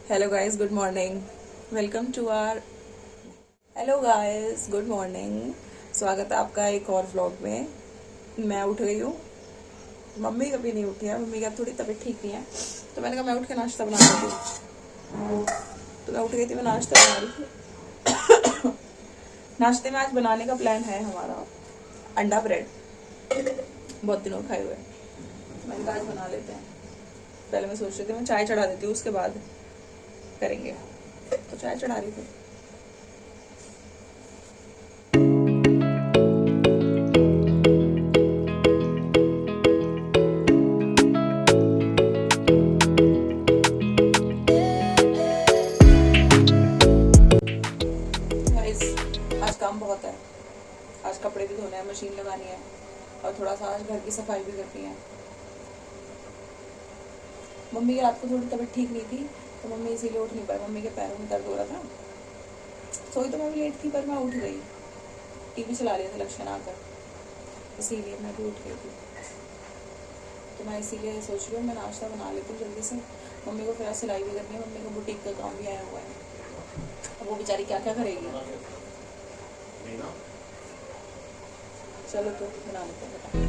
Hello guys, good morning. Welcome to our hello guys, good morning. स्वागत है आपका एक और व्लॉग में। मैं उठ गई हूँ, मम्मी कभी नहीं उठी है। मम्मी का थोड़ी तबीयत ठीक नहीं है, तो मैंने कहा मैं उठ के नाश्ता बना लेती हूँ। तो मैं उठ गई थी, मैं नाश्ता बना रही थी। नाश्ते में आज बनाने का प्लान है हमारा अंडा ब्रेड, बहुत दिनों खाए हुए। मैंने कहा आज बना लेते हैं। पहले मैं सोच रही थी मैं चाय चढ़ा देती हूँ, उसके बाद करेंगे। तो चाय चढ़ा रही थी। गाइस, आज काम बहुत है। आज कपड़े भी धोने हैं, मशीन लगानी है, और थोड़ा सा आज घर की सफाई भी करनी है। मम्मी की रात को थोड़ी तबीयत ठीक नहीं थी, तो मम्मी इसीलिए उठ नहीं पाई। मम्मी के पैरों में दर्द हो रहा था। सोई तो मैं भी लेट थी, पर मैं उठ गई। टीवी चला रहे थे लक्ष्मण आकर, इसीलिए मैं भी उठ गई थी। तो मैं इसीलिए सोच रही हूँ मैं नाश्ता बना लेती हूँ जल्दी से। मम्मी को फिर सिलाई भी करनी है, मम्मी को बुटीक का काम भी आया हुआ है। अब वो बेचारी क्या क्या करेगी। चलो तो बना लेते हैं।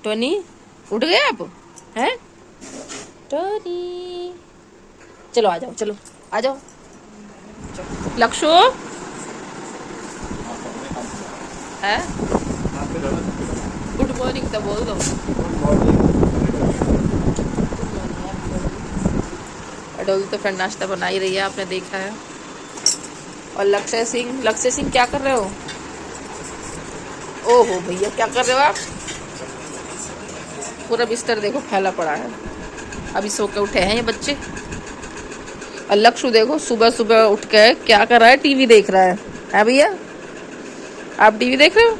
टोनी, उठ गए आप? हैं टोनी, चलो आ जाओ, चलो आ जाओ। लक्षु है, गुड मॉर्निंग तो बोल दो। डोल तो फ्रेंड नाश्ता बना ही रही है, आपने देखा है। और लक्ष्य सिंह क्या कर रहे हो? ओहो भैया, क्या कर रहे हो आप? पूरा बिस्तर देखो फैला पड़ा है। अभी सो के उठे हैं ये बच्चे। और लक्ष्य देखो सुबह सुबह उठ के क्या कर रहा है, टीवी देख रहा है भैया? आप टीवी देख रहे हो?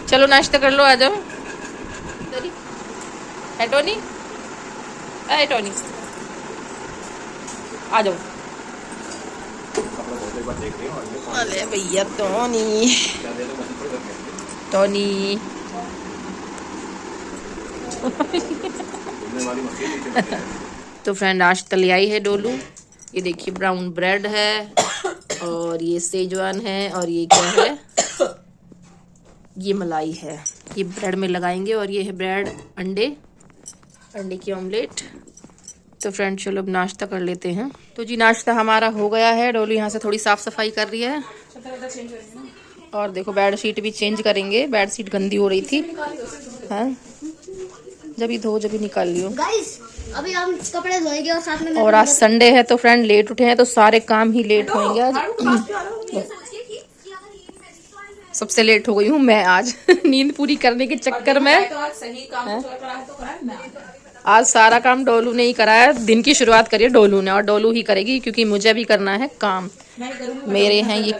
चलो नाश्ता कर लो, आ जाओ। है टोनी, है टोनी, आ जाओ। अरे भैया टोनी, टोनी तो फ्रेंड आज तले आई है डोलू। ये देखिए ब्राउन ब्रेड है, और ये सेजवान है, और ये क्या है, ये मलाई है। ये ब्रेड में लगाएंगे, और ये है ब्रेड अंडे की ऑमलेट। तो फ्रेंड चलो अब नाश्ता कर लेते हैं। तो जी नाश्ता हमारा हो गया है। डोलू यहाँ से थोड़ी साफ सफाई कर रही है, और देखो बेड शीट भी चेंज करेंगे। बेड शीट गंदी हो रही थी, हाँ जब ही निकाल लियो। गाइस अभी हम कपड़े धोएंगे और साथ में और आज संडे है तो फ्रेंड लेट उठे हैं, तो सारे काम ही लेट होंगे आज। सबसे लेट हो गई हूँ मैं आज नींद पूरी करने के चक्कर में। आज सारा काम डोलू ने ही कराया। दिन की शुरुआत करिए डोलू ने, और डोलू ही करेगी क्योंकि मुझे भी करना है काम। मेरे हैं ये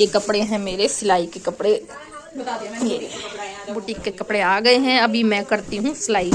कपड़े हैं मेरे सिलाई के कपड़े। बुटीक के कपड़े आ गए हैं, अभी मैं करती हूँ सिलाई।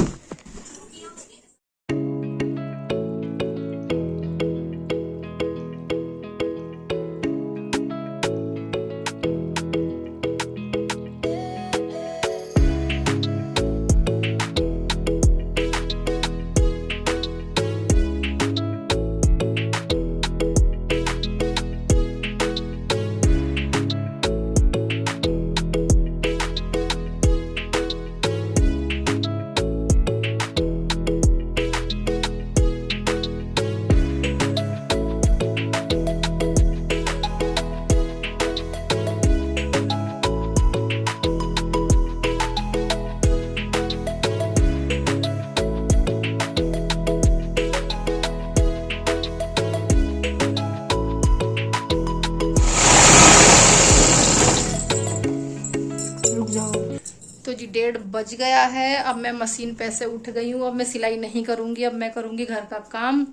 1:30 बज गया है। अब मैं मशीन पे से उठ गई हूँ। अब मैं सिलाई नहीं करूँगी, अब मैं करूँगी घर का काम,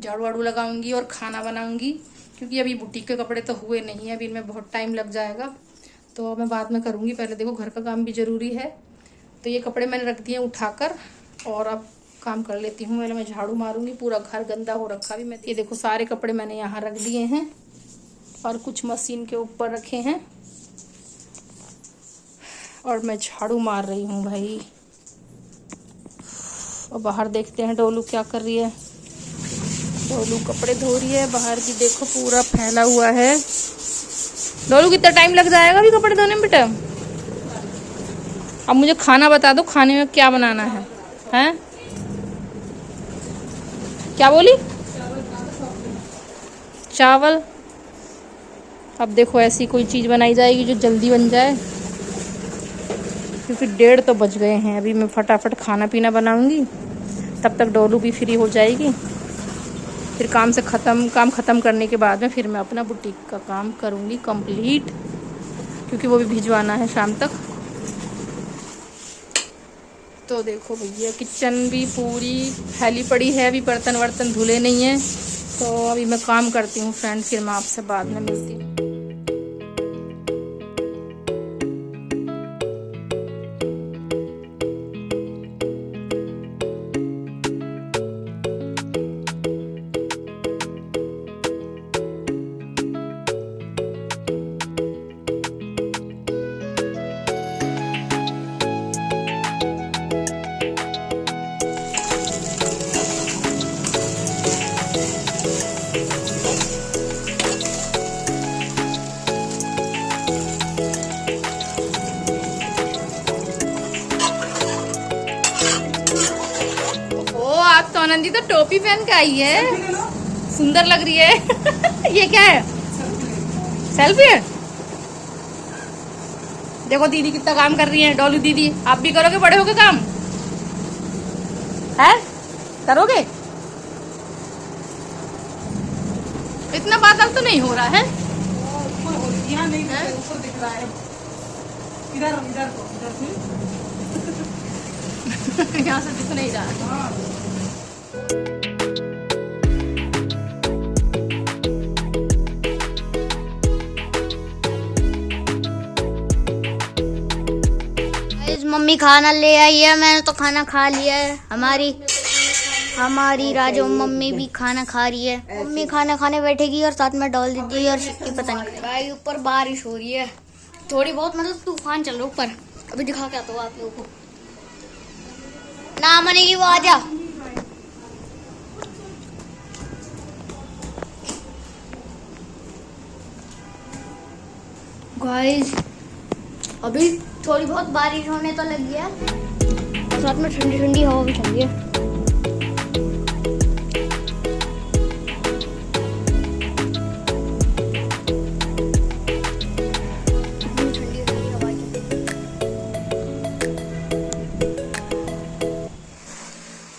झाड़ू वाड़ू लगाऊंगी और खाना बनाऊंगी, क्योंकि अभी बुटीक के कपड़े तो हुए नहीं है, अभी इनमें बहुत टाइम लग जाएगा, तो मैं बाद में करूँगी। पहले देखो घर का काम भी ज़रूरी है। तो ये कपड़े मैंने रख दिए उठाकर और अब काम कर लेती हूँ। पहले मैं झाड़ू मारूंगी, पूरा घर गंदा हो रखा भी। मैं ये देखो सारे कपड़े मैंने यहाँ रख दिए हैं और कुछ मशीन के ऊपर रखे हैं और मैं झाड़ू मार रही हूँ भाई। और बाहर देखते हैं डोलू क्या कर रही है। डोलू कपड़े धो रही है, बाहर की देखो पूरा फैला हुआ है। डोलू कितना टाइम लग जाएगा अभी कपड़े धोने में बेटा? अब मुझे खाना बता दो, खाने में क्या बनाना है? हैं? क्या बोली? चावल। अब देखो ऐसी कोई चीज़ बनाई जाएगी जो जल्दी बन जाए, क्योंकि 1:30 तो बज गए हैं। अभी मैं फटाफट खाना पीना बनाऊंगी, तब तक डोलू भी फ्री हो जाएगी। फिर काम ख़त्म करने के बाद में फिर मैं अपना बुटीक का काम करूंगी कंप्लीट, क्योंकि वो भी भिजवाना है शाम तक। तो देखो भैया किचन भी पूरी फैली पड़ी है, अभी बर्तन वर्तन धुले नहीं हैं। तो अभी मैं काम करती हूँ फ्रेंड, फिर मैं आपसे बाद में मिलती हूँ। आप तो आनंदी तो टोपी पहन के आई है, सुंदर लग रही है। ये क्या है? सेल्फी है? देखो दीदी कितना काम कर रही है। डोलू दीदी आप भी करोगे बड़े होके काम? है करोगे? इतना बादल तो नहीं हो रहा है। यहाँ नहीं है, ऊपर दिख रहा है। इधर यहाँ से दिख नहीं रहा है। मम्मी खाना ले आई है, मैंने तो खाना खा लिया है। हमारी राजू मम्मी भी खाना खा रही है। मम्मी खाना खाने बैठेगी और साथ में डाल दीजिए और शिक्की पता नहीं भाई। ऊपर बारिश हो रही है थोड़ी बहुत, मतलब तूफान चल रहा है ऊपर। अभी दिखा के आता हूँ आप लोगों को। ना मनेगी वो आजा। गाइस अभी थोड़ी बहुत बारिश होने तो लगी है, साथ में ठंडी ठंडी हवा भी चल रही है।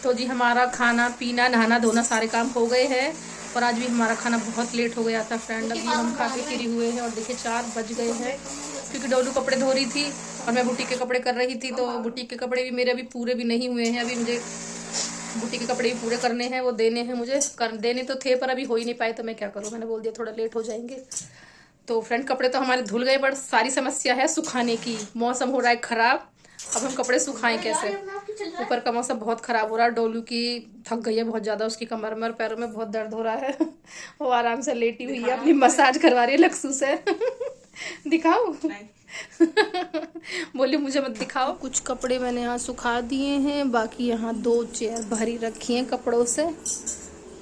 तो जी हमारा खाना पीना नहाना धोना सारे काम हो गए हैं, और आज भी हमारा खाना बहुत लेट हो गया था फ्रेंड। अभी हम खा के फ्री हुए हैं और देखिए 4 बज गए हैं, क्योंकि डोलू कपड़े धो रही थी और मैं बुटीक के कपड़े कर रही थी। तो बुटीक के कपड़े भी मेरे अभी पूरे भी नहीं हुए हैं, अभी मुझे बुटीक के कपड़े भी पूरे करने हैं, वो देने हैं मुझे। देने तो थे पर अभी हो ही नहीं पाए, तो मैं क्या करूँ, मैंने बोल दिया थोड़ा लेट हो जाएंगे। तो फ्रेंड कपड़े तो हमारे धुल गए, बट सारी समस्या है सुखाने की। मौसम हो रहा है ख़राब, अब हम कपड़े सुखाएं कैसे? ऊपर का मौसम बहुत ख़राब हो रहा है। डोलू की थक गई है बहुत ज़्यादा, उसकी कमर में और पैरों में बहुत दर्द हो रहा है। वो आराम से लेटी हुई है, अपनी मसाज करवा रही है लक्सू से। दिखाओ। बोली मुझे मत दिखाओ। कुछ कपड़े मैंने यहाँ सुखा दिए हैं, बाकी यहाँ 2 चेयर भरी रखी हैं कपड़ों से।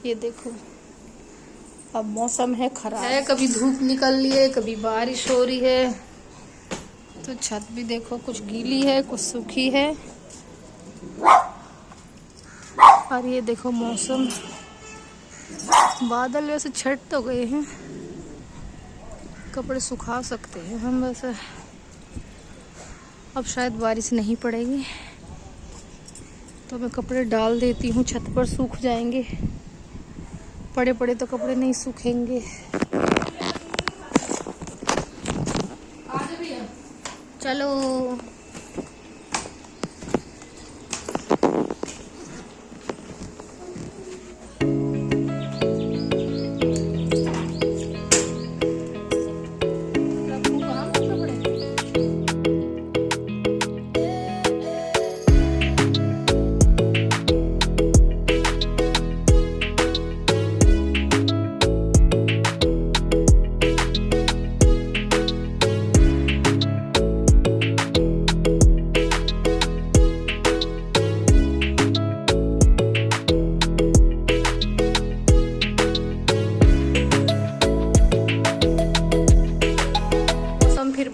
ये देखो अब मौसम है खराब है, कभी धूप निकल रही है, कभी बारिश हो रही है। तो छत भी देखो कुछ गीली है, कुछ सूखी है। और ये देखो मौसम, बादल वैसे छट तो गए हैं, कपड़े सुखा सकते हैं हम वैसे। अब शायद बारिश नहीं पड़ेगी, तो मैं कपड़े डाल देती हूँ, छत पर सूख जाएंगे। पड़े पड़े तो कपड़े नहीं सूखेंगे। चलो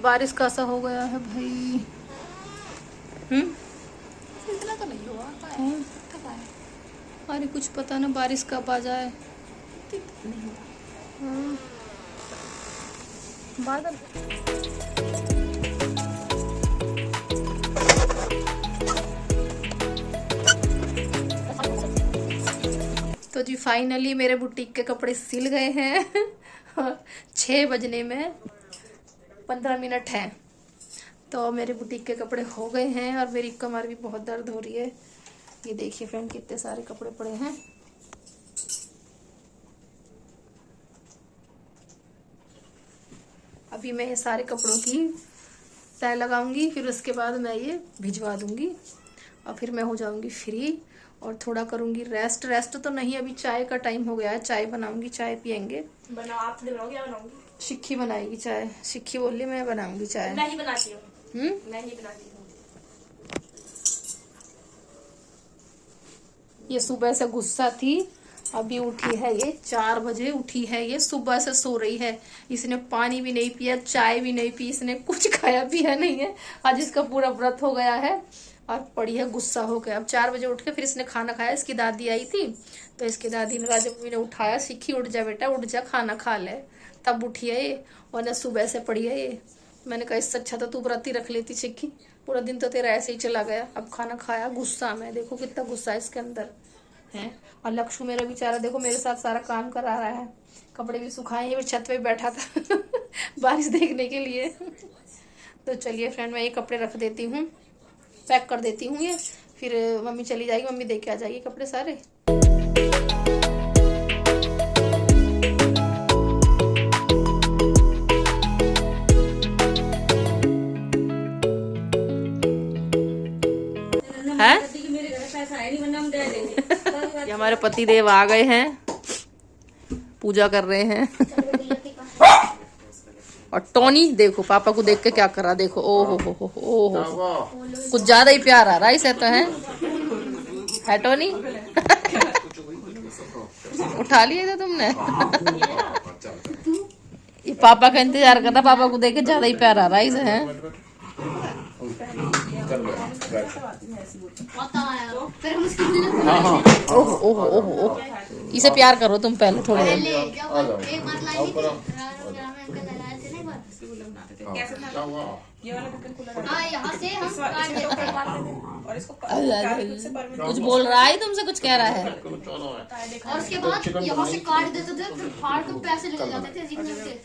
बारिश का सा हो गया है भाई। इतना तो नहीं हुआ है। अरे कुछ पता ना बारिश कब आ जाए। बादल तो जी फाइनली मेरे बुटीक के कपड़े सिल गए हैं। 6 बजने में 15 मिनट हैं तो मेरे बुटीक के कपड़े हो गए हैं और मेरी कमर भी बहुत दर्द हो रही है। ये देखिए फ्रेंड कितने सारे कपड़े पड़े हैं। अभी मैं ये सारे कपड़ों की तय लगाऊंगी, फिर उसके बाद मैं ये भिजवा दूंगी और फिर मैं हो जाऊंगी फ्री और थोड़ा करूंगी रेस्ट। रेस्ट तो नहीं, अभी चाय का टाइम हो गया है, चाय बनाऊंगी, चाय पियेंगे। बनाओ, आप थोड़ी बनाओगे या बनाऊंगी? शिक्की बनाएगी चाय। शिक्की बोली मैं बनाऊंगी चाय। नहीं बनाती हूँ। नहीं बनाती हूँ। ये सुबह से गुस्सा थी, अभी उठी है ये 4 बजे उठी है। ये सुबह से सो रही है, इसने पानी भी नहीं पिया, चाय भी नहीं पी, इसने कुछ खाया पिया नहीं है। आज इसका पूरा व्रत हो गया है और पड़ी है गुस्सा हो गया। अब 4 बजे उठ के फिर इसने खाना खाया। इसकी दादी आई थी तो इसकी दादी ने राजा मम्मी ने उठाया, शिक्की उठ जा बेटा उठ जा, खाना खा ले। तब उठी है ये और न सुबह से पड़ी है ये। मैंने कहा इससे अच्छा तो तू व्रत ही रख लेती शिक्की, पूरा दिन तो तेरा ऐसे ही चला गया। अब खाना खाया गुस्सा में, देखो कितना गुस्सा है इसके अंदर है। और लक्ष्य मेरा बेचारा देखो मेरे साथ सारा काम करा रहा है, कपड़े भी सुखाए, ये छत पे बैठा था बारिश देखने के लिए। तो चलिए फ्रेंड मैं ये कपड़े रख देती हूँ, पैक कर देती हूँ ये, फिर मम्मी चली जाएगी, मम्मी देके आ जाएगी कपड़े सारे। है ये हमारे पति देव आ गए हैं, पूजा कर रहे हैं। और टोनी देखो पापा को देख के क्या कर रहा, देखो ओहो हो कुछ ज्यादा ही प्यार आ रहा है इसे तो है टोनी। उठा लिए थे तुमने। ये पापा का इंतजार कर रहा, पापा को देख के ज्यादा ही प्यार आ रहा है इसे है। ओह ओह ओह ओह इसे प्यार करो तुम पहले थोड़ी देर। कुछ बोल रहा है तुमसे, कुछ कह रहा है। और उसके बाद यहाँ से काट देते थे, फिर फाड़ के पैसे ले जाते थे जितने थे।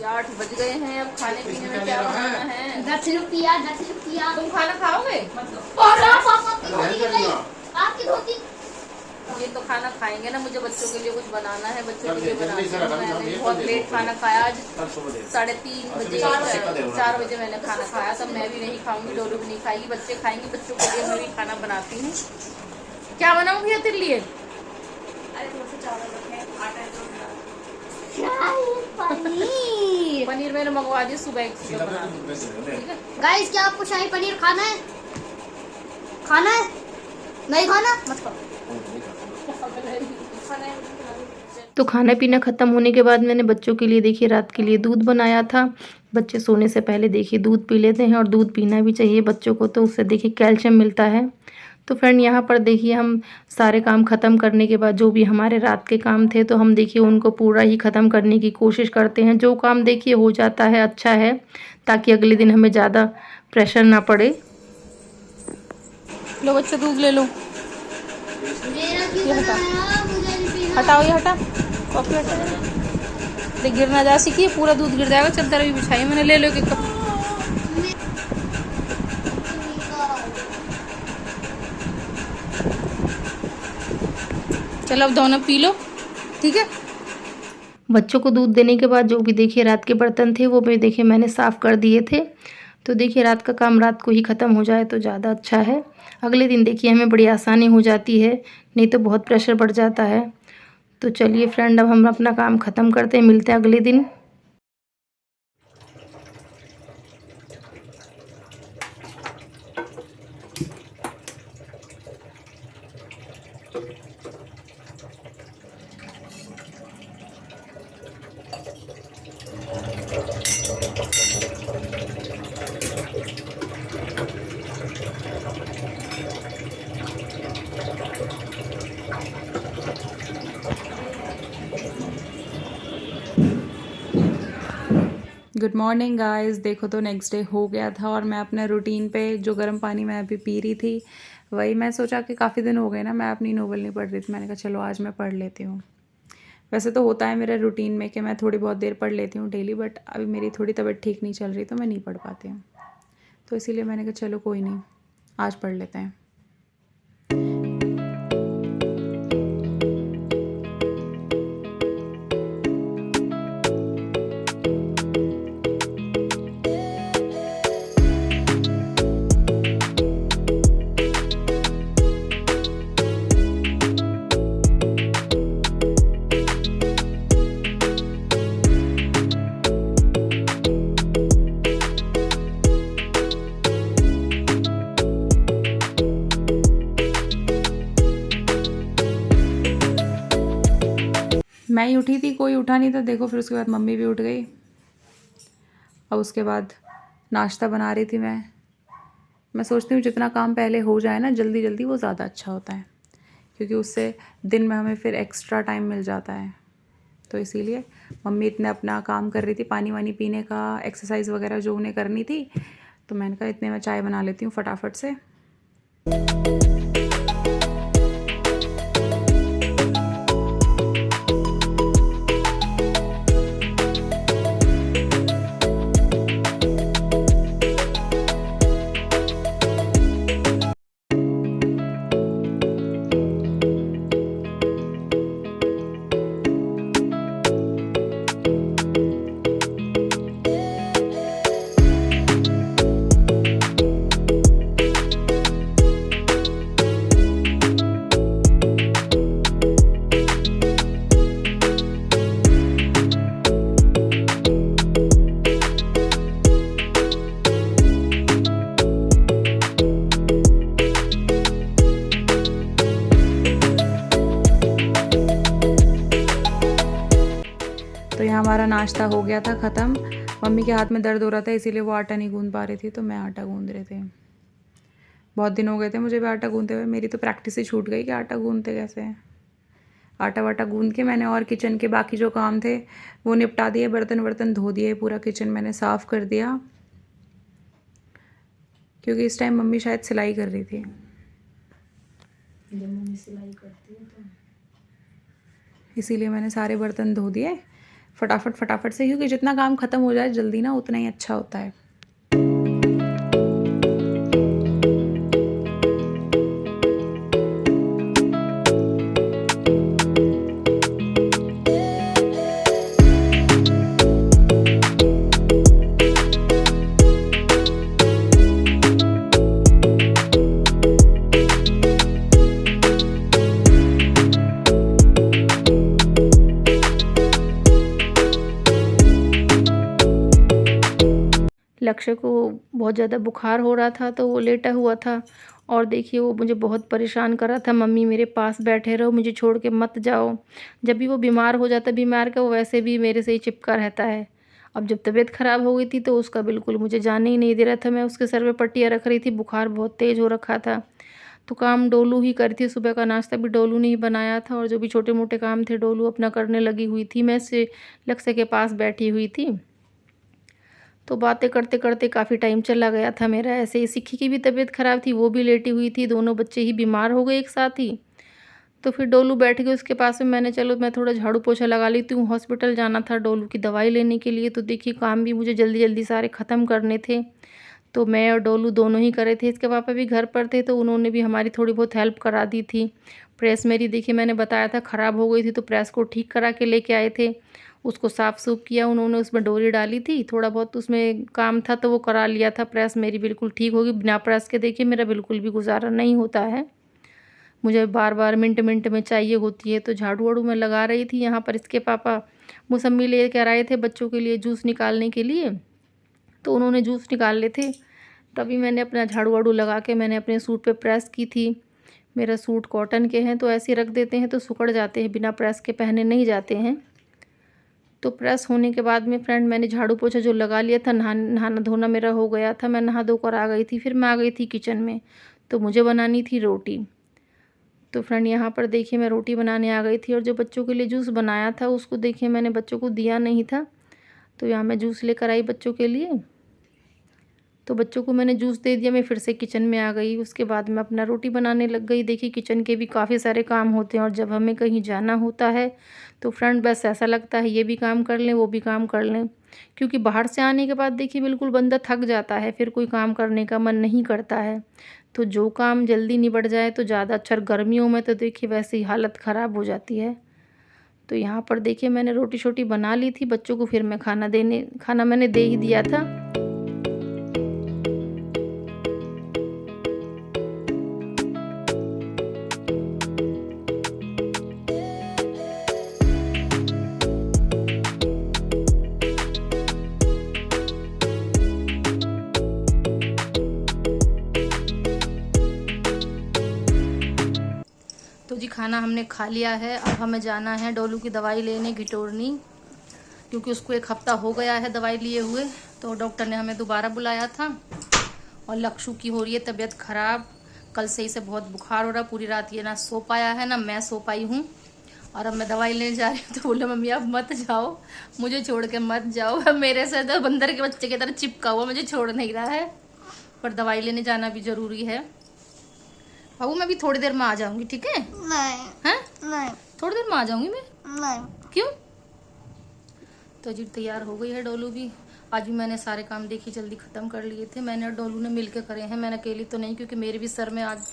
8 बज गए हैं, अब खाने पीने में क्या बनाना है? 10 रुपया। तुम खाना खाओगे? आपकी धोती। ये तो खाना खाएंगे ना, मुझे बच्चों के लिए कुछ बनाना है, बच्चों के लिए बनाना है। मैंने बहुत लेट खाना खाया आज, 3:30 बजे 4 बजे मैंने खाना खाया। तब मैं भी नहीं खाऊंगी, डोलू भी नहीं खाएगी, बच्चे खाएंगे। बच्चों के लिए मैं भी खाना बनाती हूँ। क्या बनाऊँ भैया तेरे लिए? पनीर मैंने मंगवा दी सुबह। गाइस क्या आपको शाही पनीर खाना है? नहीं खाना मत खाओ। तो खाना पीना ख़त्म होने के बाद मैंने बच्चों के लिए देखिए रात के लिए दूध बनाया था। बच्चे सोने से पहले देखिए दूध पी लेते हैं और दूध पीना भी चाहिए बच्चों को, तो उससे देखिए कैल्शियम मिलता है। तो फ्रेंड यहाँ पर देखिए हम सारे काम ख़त्म करने के बाद जो भी हमारे रात के काम थे तो हम देखिए उनको पूरा ही ख़त्म करने की कोशिश करते हैं। जो काम देखिए हो जाता है अच्छा है, ताकि अगले दिन हमें ज़्यादा प्रेशर ना पड़े। लो बच्चे दूध ले लो। ये हटाओ, ये हटा, कॉफी हटा, देख गिर ना जा सीखिए, पूरा दूध गिर जाएगा। चद्दर भी बिछाई मैंने, ले लो एक कप। चलो अब दोनों पी लो, ठीक है। बच्चों को दूध देने के बाद जो भी देखिए रात के बर्तन थे वो भी देखिए मैंने साफ़ कर दिए थे। तो देखिए रात का काम रात को ही ख़त्म हो जाए तो ज़्यादा अच्छा है। अगले दिन देखिए हमें बड़ी आसानी हो जाती है, नहीं तो बहुत प्रेशर बढ़ जाता है। तो चलिए फ्रेंड अब हम अपना काम ख़त्म करते हैं, मिलते हैं अगले दिन। Good morning guys. देखो तो नेक्स्ट डे हो गया था और मैं अपने रूटीन पे जो गर्म पानी मैं अभी पी रही थी वही मैं सोचा कि काफ़ी दिन हो गए ना मैं अपनी नोवेल नहीं पढ़ रही थी। मैंने कहा चलो आज मैं पढ़ लेती हूँ। वैसे तो होता है मेरे रूटीन में कि मैं थोड़ी बहुत देर पढ़ लेती हूँ डेली, बट अभी मेरी थोड़ी तबीयत ठीक नहीं चल रही तो मैं नहीं पढ़ पाती हूँ। तो इसीलिए मैंने कहा चलो कोई नहीं, आज पढ़ लेते हैं। मैं ही उठी थी, कोई उठा नहीं था। देखो फिर उसके बाद मम्मी भी उठ गई और उसके बाद नाश्ता बना रही थी मैं सोचती हूँ जितना काम पहले हो जाए ना जल्दी जल्दी वो ज़्यादा अच्छा होता है, क्योंकि उससे दिन में हमें फिर एक्स्ट्रा टाइम मिल जाता है। तो इसीलिए मम्मी इतने अपना काम कर रही थी, पानी वानी पीने का, एक्सरसाइज वगैरह जो उन्हें करनी थी, तो मैंने कहा इतने में चाय बना लेती हूँ फटाफट से। तो यहाँ हमारा नाश्ता हो गया था ख़त्म। मम्मी के हाथ में दर्द हो रहा था इसीलिए वो आटा नहीं गूंद पा रही थी, तो मैं आटा गूंद रहे थे। बहुत दिन हो गए थे मुझे भी आटा गूंदते हुए, मेरी तो प्रैक्टिस ही छूट गई कि आटा गूंदते कैसे हैं। आटा वाटा गूंद के मैंने और किचन के बाकी जो काम थे वो निपटा दिए, बर्तन वर्तन धो दिए, पूरा किचन मैंने साफ़ कर दिया, क्योंकि इस टाइम मम्मी शायद सिलाई कर रही थी। जब मम्मी सिलाई करती है तो इसीलिए मैंने सारे बर्तन धो दिए फटाफट से, क्योंकि जितना काम ख़त्म हो जाए जल्दी ना उतना ही अच्छा होता है। लक्ष्य को बहुत ज़्यादा बुखार हो रहा था तो वो लेटा हुआ था और देखिए वो मुझे बहुत परेशान कर रहा था, मम्मी मेरे पास बैठे रहो, मुझे छोड़ के मत जाओ। जब भी वो बीमार हो जाता बीमार का वो वैसे भी मेरे से ही चिपका रहता है। अब जब तबीयत ख़राब हो गई थी तो उसका बिल्कुल मुझे जाने ही नहीं दे रहा था। मैं उसके सर पे पट्टियाँ रख रही थी, बुखार बहुत तेज़ हो रखा था। तो काम डोलू ही करी थी, सुबह का नाश्ता भी डोलू ने ही बनाया था और जो भी छोटे मोटे काम थे डोलू अपना करने लगी हुई थी। मैं से लक्ष्य के पास बैठी हुई थी। तो बातें करते करते काफ़ी टाइम चला गया था मेरा। ऐसे ही सिक्की की भी तबीयत ख़राब थी, वो भी लेटी हुई थी, दोनों बच्चे ही बीमार हो गए एक साथ ही। तो फिर डोलू बैठ गई उसके पास में, मैंने चलो मैं थोड़ा झाड़ू पोछा लगा लेती हूँ। हॉस्पिटल जाना था डोलू की दवाई लेने के लिए, तो देखिए काम भी मुझे जल्दी जल्दी सारे ख़त्म करने थे। तो मैं और डोलू दोनों ही करे थे। इसके पापा भी घर पर थे तो उन्होंने भी हमारी थोड़ी बहुत हेल्प करा दी थी। प्रेस मेरी देखिए मैंने बताया था ख़राब हो गई थी, तो प्रेस को ठीक करा के लेके आए थे। उसको साफ़ सूफ किया उन्होंने, उसमें डोरी डाली थी, थोड़ा बहुत उसमें काम था तो वो करा लिया था। प्रेस मेरी बिल्कुल ठीक होगी। बिना प्रेस के देखिए मेरा बिल्कुल भी गुजारा नहीं होता है, मुझे बार बार मिनट मिनट में चाहिए होती है। तो झाड़ू वाड़ू मैं लगा रही थी। यहाँ पर इसके पापा मौसम्मी ले कर आए थे बच्चों के लिए जूस निकालने के लिए, तो उन्होंने जूस निकाल ले थे। तभी मैंने अपना झाड़ू वाड़ू लगा के मैंने अपने सूट पे प्रेस की थी। मेरा सूट कॉटन के हैं तो ऐसे रख देते हैं तो सिकुड़ जाते हैं, बिना प्रेस के पहने नहीं जाते हैं। तो प्रेस होने के बाद में फ्रेंड मैंने झाड़ू पोछा जो लगा लिया था, नहाना धोना मेरा हो गया था, मैं नहा धोकर आ गई थी। फिर मैं आ गई थी किचन में, तो मुझे बनानी थी रोटी। तो फ्रेंड यहाँ पर देखिए मैं रोटी बनाने आ गई थी और जो बच्चों के लिए जूस बनाया था उसको देखिए मैंने बच्चों को दिया नहीं था। तो यहाँ मैं जूस लेकर आई बच्चों के लिए। तो बच्चों को मैंने जूस दे दिया, मैं फिर से किचन में आ गई। उसके बाद मैं अपना रोटी बनाने लग गई। देखिए किचन के भी काफ़ी सारे काम होते हैं और जब हमें कहीं जाना होता है तो फ्रेंड बस ऐसा लगता है ये भी काम कर लें वो भी काम कर लें, क्योंकि बाहर से आने के बाद देखिए बिल्कुल बंदा थक जाता है, फिर कोई काम करने का मन नहीं करता है। तो जो काम जल्दी निबट जाए तो ज़्यादा अच्छा। गर्मियों में तो देखिए वैसे ही हालत ख़राब हो जाती है। तो यहाँ पर देखिए मैंने रोटी शोटी बना ली थी बच्चों को, फिर मैं खाना मैंने दे ही दिया था। तो जी खाना हमने खा लिया है। अब हमें जाना है डोलू की दवाई लेने घिटोरनी, क्योंकि उसको 1 हफ्ता हो गया है दवाई लिए हुए। तो डॉक्टर ने हमें दोबारा बुलाया था। और लक्षु की हो रही है तबीयत ख़राब, कल से इसे बहुत बुखार हो रहा, पूरी रात ये ना सो पाया है ना मैं सो पाई हूँ। और अब मैं दवाई लेने जा रही हूँ तो बोले मम्मी अब मत जाओ, मुझे छोड़ के मत जाओ। अब मेरे से तो बंदर के बच्चे की तरह चिपका हुआ मुझे छोड़ नहीं रहा है, पर दवाई लेने जाना भी ज़रूरी है। बाबू मैं भी थोड़ी देर में आ जाऊंगी, ठीक है? नहीं हैं? नहीं थोड़ी देर में आ जाऊंगी मैं। नहीं। क्यों? तो जी तैयार हो गई है डोलू भी। आज भी मैंने सारे काम देखिए जल्दी ख़त्म कर लिए थे, मैंने और डोलू ने मिलकर करे हैं, मैंने अकेली तो नहीं, क्योंकि मेरे भी सर में आज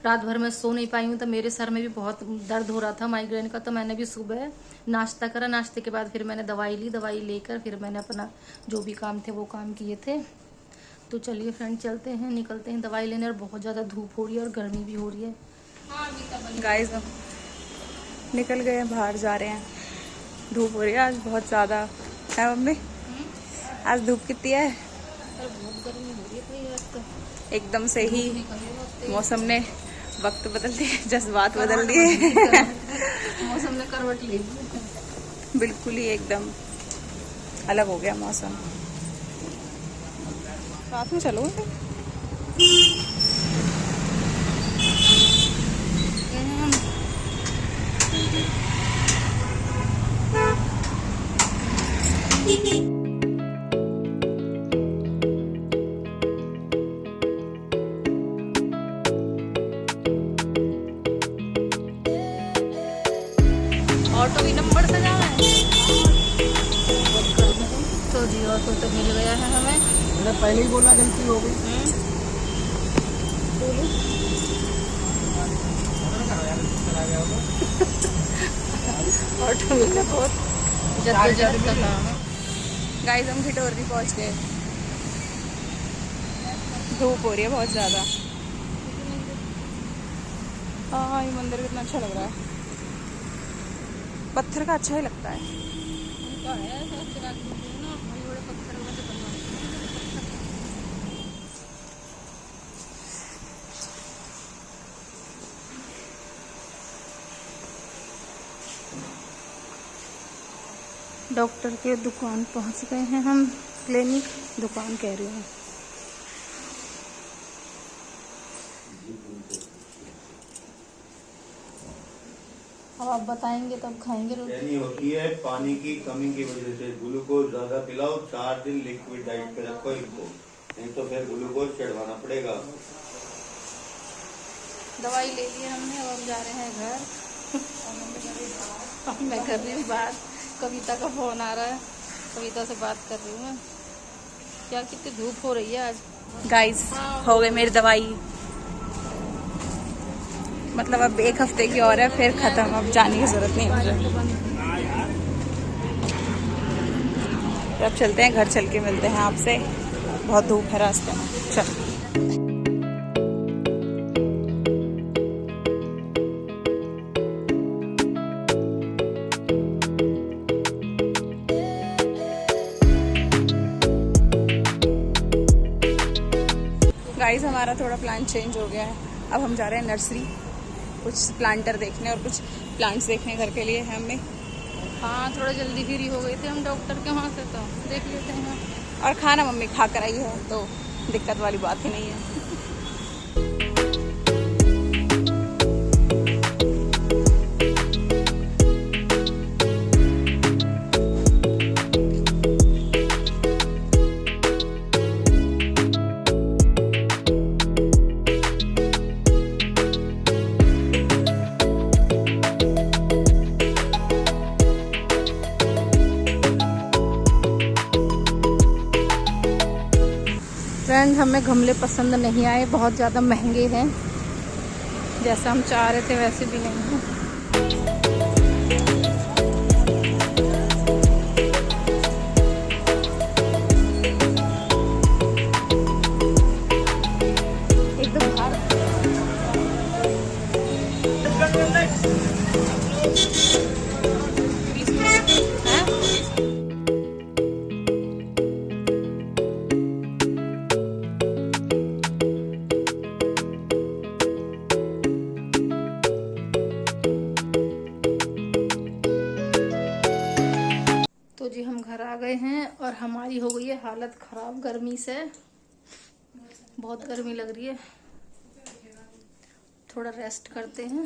रात भर में सो नहीं पाई हूँ, तो मेरे सर में भी बहुत दर्द हो रहा था माइग्रेन का। तो मैंने भी सुबह नाश्ता करा, नाश्ते के बाद फिर मैंने दवाई ली, दवाई लेकर फिर मैंने अपना जो भी काम थे वो काम किए थे। तो चलिए फ्रेंड चलते हैं, निकलते हैं दवाई लेने। और बहुत ज़्यादा धूप हो रही है और गर्मी भी हो रही है। गाइस हम निकल गए हैं, बाहर जा रहे हैं। धूप हो रही है आज बहुत ज़्यादा है मम्मी। आज धूप कितनी है? बहुत गर्मी हो रही है भाई आज तो। एकदम से ही मौसम ने वक्त बदल दिए, जज्बात बदल दिए। मौसम ने करवट ली, बिल्कुल ही एकदम अलग हो गया मौसम। साथ में चलो। ऑटो भी नंबर से जाना है। तो जी ऑटो तो मिल गया है हमें। मैंने पहले ही बोला गलती हो गई। ऑटो मिला, बहुत जद्दोजहद का काम है। गाइस हम घिटोरनी पहुंच गए। धूप हो रही है बहुत ज़्यादा। हाँ ये मंदिर कितना अच्छा लग रहा है, पत्थर का अच्छा ही लगता है। डॉक्टर के दुकान पहुंच गए हैं हम, क्लिनिक दुकान कह रही हूँ। अब आप बताएंगे तब खाएंगे रोटी। यानी होती है पानी की कमी की वजह से। ग्लूकोज ज्यादा पिलाओ, 4 दिन लिक्विड डाइट पे रखो इनको, नहीं तो फिर ग्लूकोज चढ़वाना पड़ेगा। दवाई ले ली हमने और जा रहे हैं घर। मैं कर रही हूँ बात, कविता का फोन आ रहा है, कविता से बात कर रही हूँ मैं। क्या कितनी धूप हो रही है आज। गाइस हो गई मेरी दवाई, मतलब अब 1 हफ्ते की और है फिर खत्म, अब जाने की जरूरत नहीं मुझे। अब चलते हैं घर, चल के मिलते हैं आपसे। बहुत धूप है रास्ते में, चल। गाइस हमारा थोड़ा प्लान चेंज हो गया है, अब हम जा रहे हैं नर्सरी, कुछ प्लांटर देखने और कुछ प्लांट्स देखने घर के लिए है हमें। हाँ थोड़ा जल्दी फ्री हो गए थे हम डॉक्टर के वहाँ से, तो देख लेते हैं। और खाना मम्मी खा कर आई है तो दिक्कत वाली बात ही नहीं है। हमें गमले पसंद नहीं आए, बहुत ज़्यादा महंगे हैं, जैसा हम चाह रहे थे वैसे भी नहीं हैं। तो जी हम घर आ गए हैं और हमारी हो गई है हालत ख़राब गर्मी से, बहुत गर्मी लग रही है। थोड़ा रेस्ट करते हैं,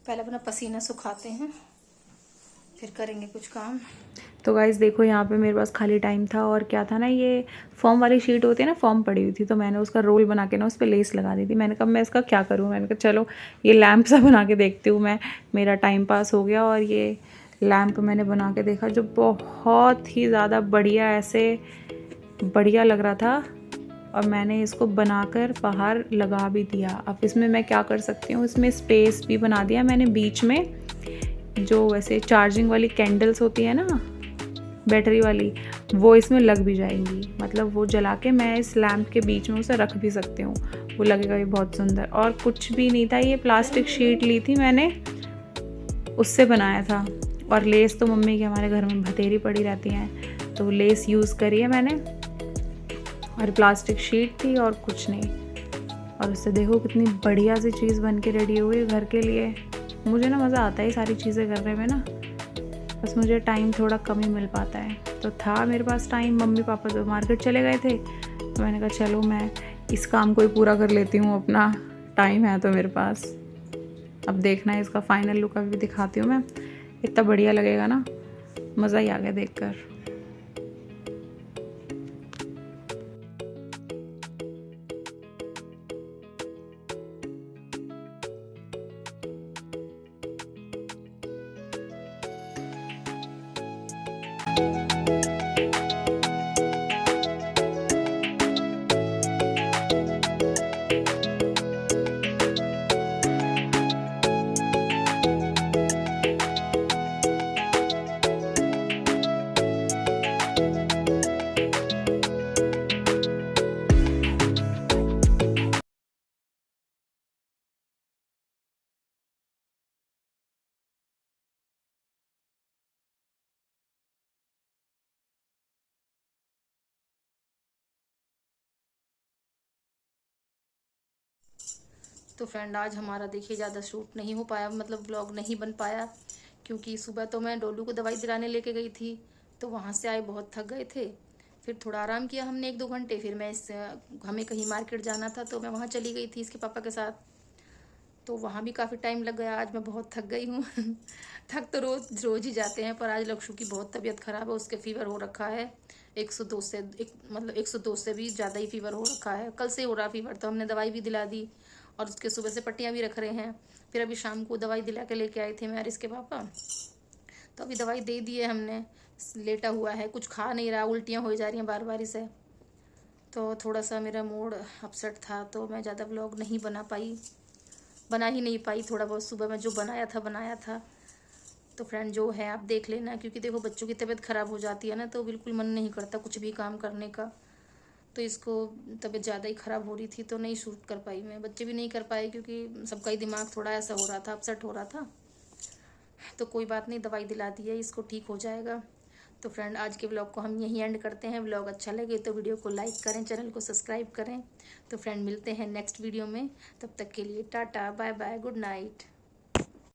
पहले अपना पसीना सुखाते हैं, फिर करेंगे कुछ काम। तो गाइस देखो यहाँ पे मेरे पास खाली टाइम था और क्या था ना, ये फॉर्म वाली शीट होती है ना, फॉर्म पड़ी हुई थी, तो मैंने उसका रोल बना के ना उस पर लेस लगा दी थी। मैंने कहा मैं इसका क्या करूँ, मैंने कहा चलो ये लैम्प सा बना के देखती हूँ मैं, मेरा टाइम पास हो गया। और ये लैम्प मैंने बना के देखा जो बहुत ही ज़्यादा बढ़िया, ऐसे बढ़िया लग रहा था, और मैंने इसको बनाकर बाहर लगा भी दिया। अब इसमें मैं क्या कर सकती हूँ, इसमें स्पेस भी बना दिया मैंने बीच में, जो वैसे चार्जिंग वाली कैंडल्स होती है ना, बैटरी वाली, वो इसमें लग भी जाएंगी। मतलब वो जला के मैं इस लैम्प के बीच में उसे रख भी सकती हूँ, वो लगेगा भी बहुत सुंदर। और कुछ भी नहीं था, ये प्लास्टिक शीट ली थी मैंने, उससे बनाया था। और लेस तो मम्मी के हमारे घर में बथेरी पड़ी रहती हैं, तो लेस यूज़ करी है मैंने, और प्लास्टिक शीट थी और कुछ नहीं। और उससे देखो कितनी बढ़िया सी चीज़ बन के रेडी हो गई घर के लिए। मुझे ना मज़ा आता है सारी चीज़ें करने में ना, बस मुझे टाइम थोड़ा कम ही मिल पाता है। तो था मेरे पास टाइम, मम्मी पापा तो मार्केट चले गए थे, तो मैंने कहा चलो मैं इस काम को ही पूरा कर लेती हूँ, अपना टाइम है तो मेरे पास। अब देखना है इसका फाइनल लुक अभी दिखाती हूँ मैं, इतना बढ़िया लगेगा ना, मज़ा ही आ गया देखकर। तो फ्रेंड आज हमारा देखिए ज़्यादा शूट नहीं हो पाया, मतलब व्लॉग नहीं बन पाया, क्योंकि सुबह तो मैं डोलू को दवाई दिलाने लेके गई थी, तो वहाँ से आए बहुत थक गए थे। फिर थोड़ा आराम किया हमने 1-2 घंटे, फिर हमें कहीं मार्केट जाना था, तो मैं वहाँ चली गई थी इसके पापा के साथ, तो वहाँ भी काफ़ी टाइम लग गया। आज मैं बहुत थक गई हूँ थक तो रोज़ ही जाते हैं, पर आज लक्ष्ू की बहुत तबीयत ख़राब है, उसके फीवर हो रखा है 102 से, मतलब 102 से भी ज़्यादा ही फीवर हो रखा है, कल से हो रहा फीवर। तो हमने दवाई भी दिला दी और उसके सुबह से पट्टियाँ भी रख रहे हैं। फिर अभी शाम को दवाई दिला के लेके आए थे मैं और इसके पापा, तो अभी दवाई दे दी है हमने, लेटा हुआ है, कुछ खा नहीं रहा, उल्टियाँ हो जा रही हैं बार बार इसे। तो थोड़ा सा मेरा मूड अपसेट था, तो मैं ज़्यादा व्लॉग नहीं बना ही नहीं पाई। थोड़ा बहुत सुबह में जो बनाया था। तो फ्रेंड जो है आप देख लेना, क्योंकि देखो बच्चों की तबीयत ख़राब हो जाती है ना, तो बिल्कुल मन नहीं करता कुछ भी काम करने का। तो इसको तबीयत ज़्यादा ही ख़राब हो रही थी, तो नहीं शूट कर पाई मैं, बच्चे भी नहीं कर पाए, क्योंकि सबका ही दिमाग थोड़ा ऐसा हो रहा था, अपसेट हो रहा था। तो कोई बात नहीं, दवाई दिला दी है, इसको ठीक हो जाएगा। तो फ्रेंड आज के व्लॉग को हम यहीं एंड करते हैं। व्लॉग अच्छा लगे तो वीडियो को लाइक करें, चैनल को सब्सक्राइब करें। तो फ्रेंड मिलते हैं नेक्स्ट वीडियो में, तब तक के लिए tata bye bye, good night.